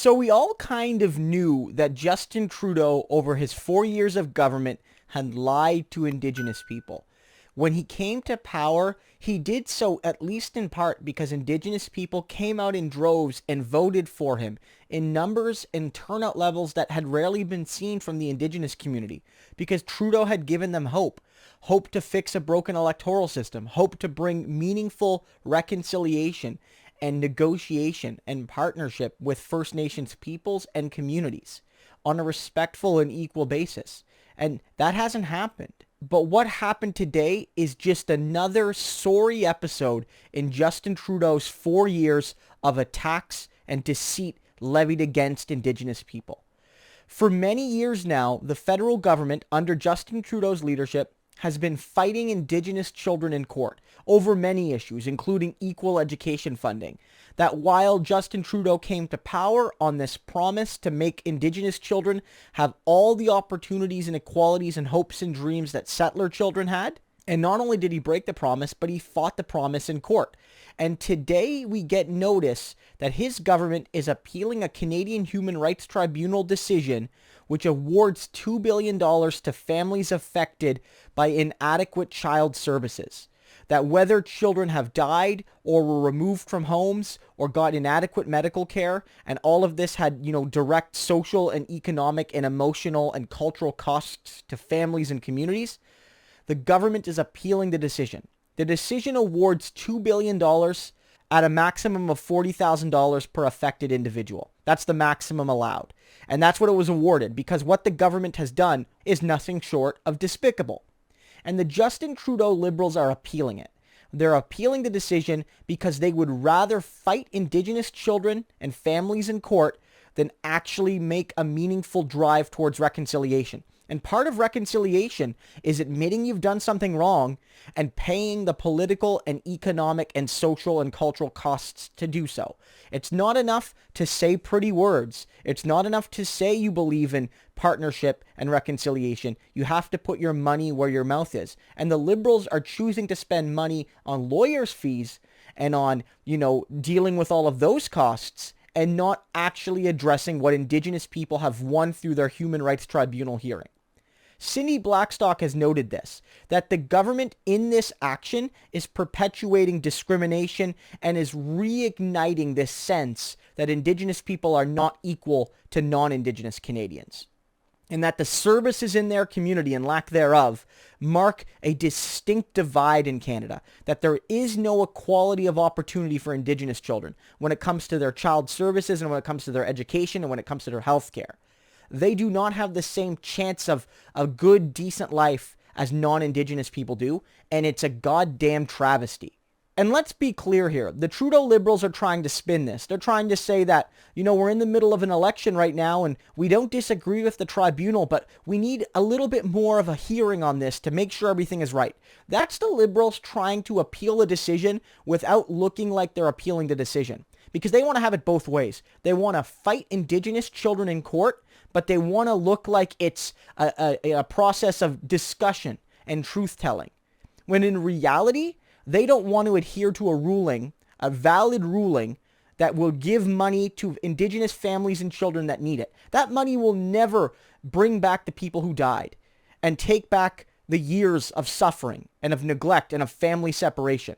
So we all kind of knew that Justin Trudeau, over his 4 years of government, had lied to Indigenous people. When he came to power, he did so at least in part because Indigenous people came out in droves and voted for him in numbers and turnout levels that had rarely been seen from the Indigenous community, because Trudeau had given them hope. Hope to fix a broken electoral system, hope to bring meaningful reconciliation and negotiation and partnership with First Nations peoples and communities on a respectful and equal basis. And that hasn't happened. But what happened today is just another sorry episode in Justin Trudeau's 4 years of attacks and deceit levied against Indigenous people. For many years now, the federal government, under Justin Trudeau's leadership, has been fighting Indigenous children in court over many issues, including equal education funding. That while Justin Trudeau came to power on this promise to make Indigenous children have all the opportunities and equalities and hopes and dreams that settler children had, and not only did he break the promise, but he fought the promise in court. And today we get notice that his government is appealing a Canadian Human Rights Tribunal decision which awards $2 billion to families affected by inadequate child services. That whether children have died or were removed from homes or got inadequate medical care, and all of this had, direct social and economic and emotional and cultural costs to families and communities, the government is appealing the decision. The decision awards $2 billion at a maximum of $40,000 per affected individual. That's the maximum allowed. And that's what it was awarded, because what the government has done is nothing short of despicable. And the Justin Trudeau Liberals are appealing it. They're appealing the decision because they would rather fight Indigenous children and families in court than actually make a meaningful drive towards reconciliation. And part of reconciliation is admitting you've done something wrong and paying the political and economic and social and cultural costs to do so. It's not enough to say pretty words. It's not enough to say you believe in partnership and reconciliation. You have to put your money where your mouth is. And the Liberals are choosing to spend money on lawyers' fees and on, dealing with all of those costs, and not actually addressing what Indigenous people have won through their Human Rights Tribunal hearing. Cindy Blackstock has noted this, that the government in this action is perpetuating discrimination and is reigniting this sense that Indigenous people are not equal to non-Indigenous Canadians, and that the services in their community and lack thereof mark a distinct divide in Canada, that there is no equality of opportunity for Indigenous children when it comes to their child services and when it comes to their education and when it comes to their health care. They do not have the same chance of a good, decent life as non-Indigenous people do, and it's a goddamn travesty. And let's be clear here. The Trudeau Liberals are trying to spin this. They're trying to say that, we're in the middle of an election right now and we don't disagree with the tribunal, but we need a little bit more of a hearing on this to make sure everything is right. That's the Liberals trying to appeal a decision without looking like they're appealing the decision, because they want to have it both ways. They want to fight Indigenous children in court, but they want to look like it's a process of discussion and truth-telling, when in reality, they don't want to adhere to a ruling, a valid ruling, that will give money to Indigenous families and children that need it. That money will never bring back the people who died and take back the years of suffering and of neglect and of family separation.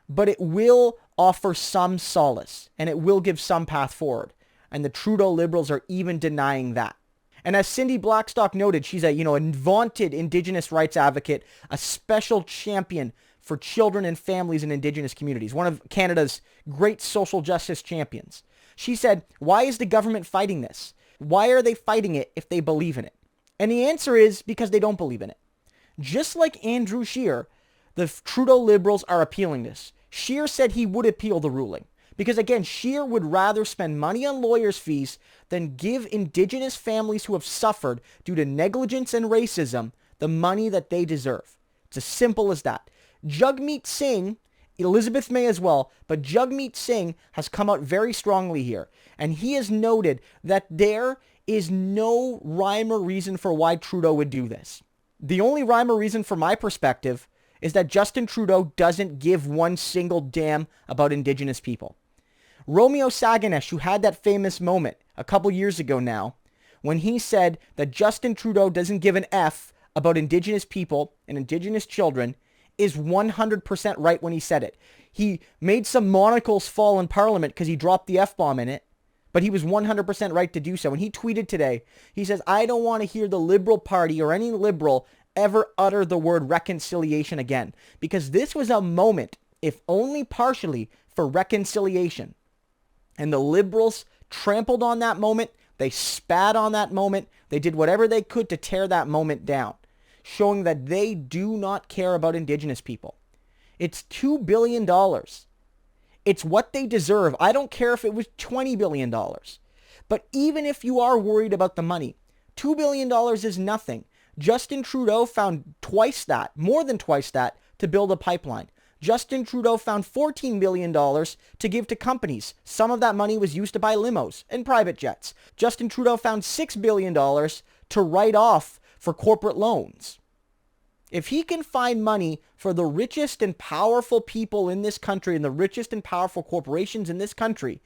But it will offer some solace, and it will give some path forward. And the Trudeau Liberals are even denying that. And as Cindy Blackstock noted, she's a vaunted Indigenous rights advocate, a special champion for children and families in Indigenous communities, one of Canada's great social justice champions. She said, why is the government fighting this? Why are they fighting it if they believe in it? And the answer is because they don't believe in it. Just like Andrew Scheer, the Trudeau Liberals are appealing this. Scheer said he would appeal the ruling, because again, Scheer would rather spend money on lawyers' fees than give Indigenous families who have suffered due to negligence and racism the money that they deserve. It's as simple as that. Jagmeet Singh, Elizabeth May as well, but Jagmeet Singh has come out very strongly here, and he has noted that there is no rhyme or reason for why Trudeau would do this. The only rhyme or reason from my perspective is that Justin Trudeau doesn't give one single damn about Indigenous people. Romeo Saganash, who had that famous moment a couple years ago now, when he said that Justin Trudeau doesn't give an F about Indigenous people and Indigenous children, is 100% right when he said it. He made some monocles fall in Parliament because he dropped the F-bomb in it, but he was 100% right to do so. And he tweeted today, he says, I don't want to hear the Liberal Party or any Liberal ever utter the word reconciliation again, because this was a moment, if only partially, for reconciliation. And the Liberals trampled on that moment. They spat on that moment. They did whatever they could to tear that moment down, showing that they do not care about Indigenous people. It's $2 billion. It's what they deserve. I don't care if it was $20 billion. But even if you are worried about the money, $2 billion is nothing. Justin Trudeau found twice that, more than twice that, to build a pipeline. Justin Trudeau found $14 billion to give to companies. Some of that money was used to buy limos and private jets. Justin Trudeau found $6 billion to write off for corporate loans. If he can find money for the richest and powerful people in this country and the richest and powerful corporations in this country,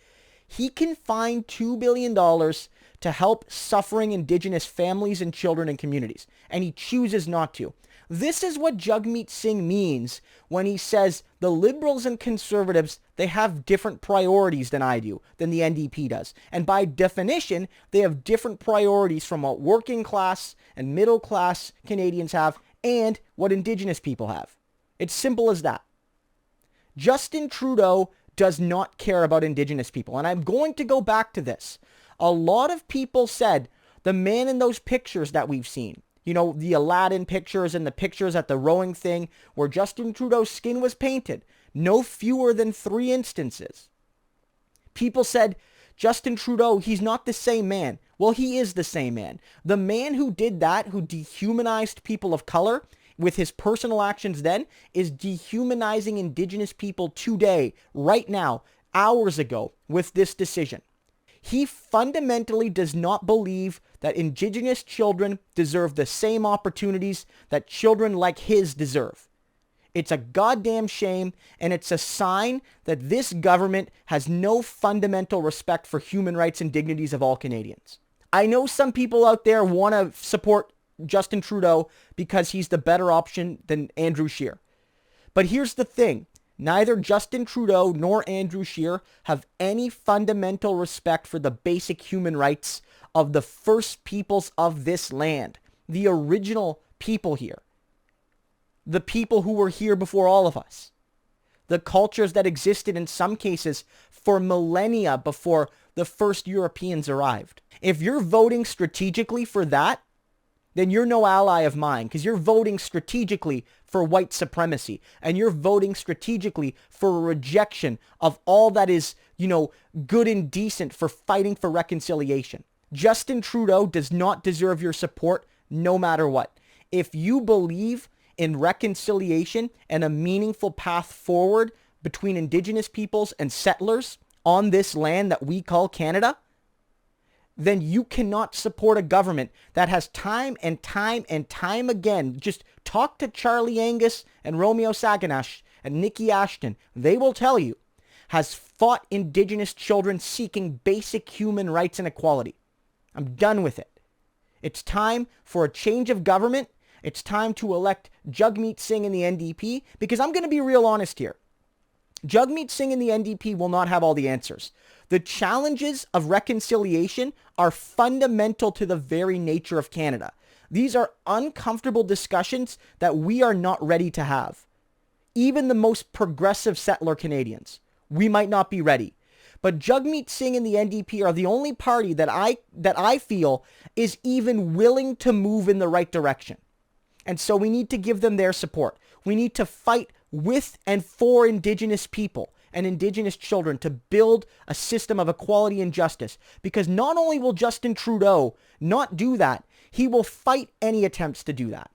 he can find $2 billion to help suffering Indigenous families and children and communities. And he chooses not to. This is what Jagmeet Singh means when he says the Liberals and Conservatives, they have different priorities than I do, than the NDP does. And by definition, they have different priorities from what working class and middle class Canadians have and what Indigenous people have. It's simple as that. Justin Trudeau does not care about Indigenous people. And I'm going to go back to this. A lot of people said the man in those pictures that we've seen, you know, the Aladdin pictures and the pictures at the rowing thing where Justin Trudeau's skin was painted, no fewer than 3 instances. People said, Justin Trudeau, he's not the same man. Well, he is the same man. The man who did that, who dehumanized people of color with his personal actions then, is dehumanizing Indigenous people today, right now, hours ago, with this decision. He fundamentally does not believe that Indigenous children deserve the same opportunities that children like his deserve. It's a goddamn shame, and it's a sign that this government has no fundamental respect for human rights and dignities of all Canadians. I know some people out there want to support Justin Trudeau because he's the better option than Andrew Scheer. But here's the thing. Neither Justin Trudeau nor Andrew Scheer have any fundamental respect for the basic human rights of the first peoples of this land, the original people here, the people who were here before all of us, the cultures that existed in some cases for millennia before the first Europeans arrived. If you're voting strategically for that, then you're no ally of mine, because you're voting strategically for white supremacy, and you're voting strategically for a rejection of all that is, you know, good and decent for fighting for reconciliation. Justin Trudeau does not deserve your support no matter what. If you believe in reconciliation and a meaningful path forward between Indigenous peoples and settlers on this land that we call Canada, then you cannot support a government that has time and time and time again, just talk to Charlie Angus and Romeo Saganash and Nikki Ashton. They will tell you, has fought Indigenous children seeking basic human rights and equality. I'm done with it. It's time for a change of government. It's time to elect Jagmeet Singh in the NDP, because I'm going to be real honest here. Jagmeet Singh in the NDP will not have all the answers. The challenges of reconciliation are fundamental to the very nature of Canada. These are uncomfortable discussions that we are not ready to have. Even the most progressive settler Canadians, we might not be ready. But Jagmeet Singh and the NDP are the only party that I feel is even willing to move in the right direction. And so we need to give them their support. We need to fight with and for Indigenous people and Indigenous children to build a system of equality and justice. Because not only will Justin Trudeau not do that, he will fight any attempts to do that.